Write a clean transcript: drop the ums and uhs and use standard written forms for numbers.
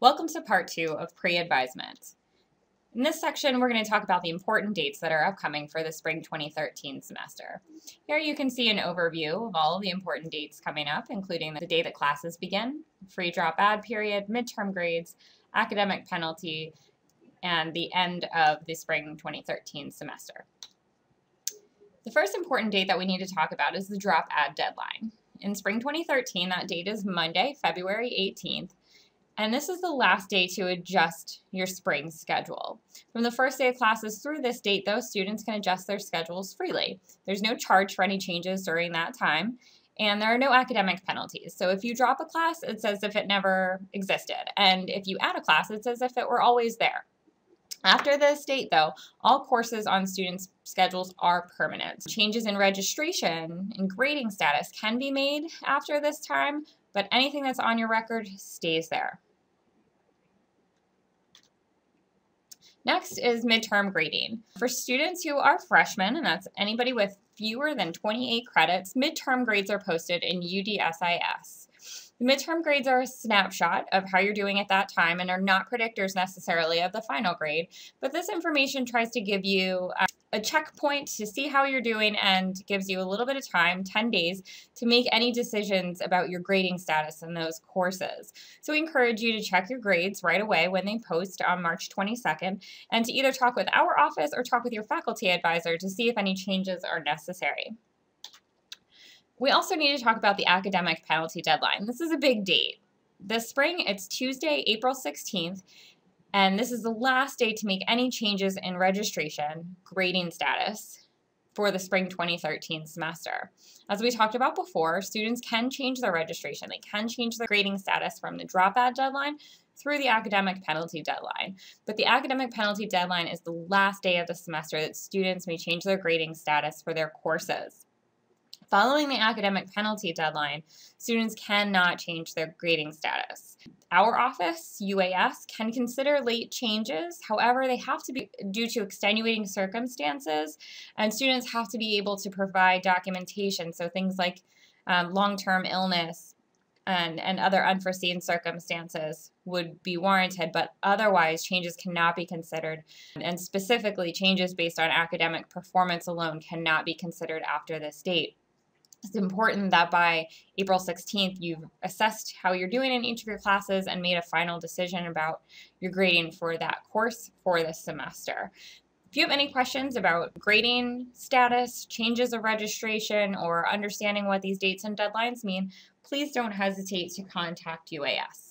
Welcome to part 2 of pre-advisement. In this section, we're going to talk about the important dates that are upcoming for the spring 2013 semester. Here you can see an overview of all of the important dates coming up, including the day that classes begin, free drop-add period, midterm grades, academic penalty, and the end of the spring 2013 semester. The first important date that we need to talk about is the drop-add deadline. In spring 2013, that date is Monday, February 18th, and this is the last day to adjust your spring schedule. From the first day of classes through this date, those students can adjust their schedules freely. There's no charge for any changes during that time, and there are no academic penalties. So if you drop a class, it's as if it never existed, and if you add a class, it's as if it were always there. After this date, though, all courses on students' schedules are permanent. Changes in registration and grading status can be made after this time, but anything that's on your record stays there. Next is midterm grading. For students who are freshmen, and that's anybody with fewer than 28 credits, midterm grades are posted in UDSIS. The midterm grades are a snapshot of how you're doing at that time and are not predictors necessarily of the final grade, but this information tries to give you a checkpoint to see how you're doing and gives you a little bit of time, 10 days, to make any decisions about your grading status in those courses. So we encourage you to check your grades right away when they post on March 22nd and to either talk with our office or talk with your faculty advisor to see if any changes are necessary. We also need to talk about the academic penalty deadline. This is a big date. This spring, it's Tuesday, April 16th, and this is the last day to make any changes in registration, grading status for the spring 2013 semester. As we talked about before, students can change their registration. They can change their grading status from the drop-add deadline through the academic penalty deadline. But the academic penalty deadline is the last day of the semester that students may change their grading status for their courses. Following the academic penalty deadline, students cannot change their grading status. Our office, UAS, can consider late changes. However, they have to be due to extenuating circumstances, and students have to be able to provide documentation. So things like long-term illness and other unforeseen circumstances would be warranted, but otherwise changes cannot be considered. And specifically, changes based on academic performance alone cannot be considered after this date. It's important that by April 16th, you've assessed how you're doing in each of your classes and made a final decision about your grading for that course for this semester. If you have any questions about grading status, changes of registration, or understanding what these dates and deadlines mean, please don't hesitate to contact UAS.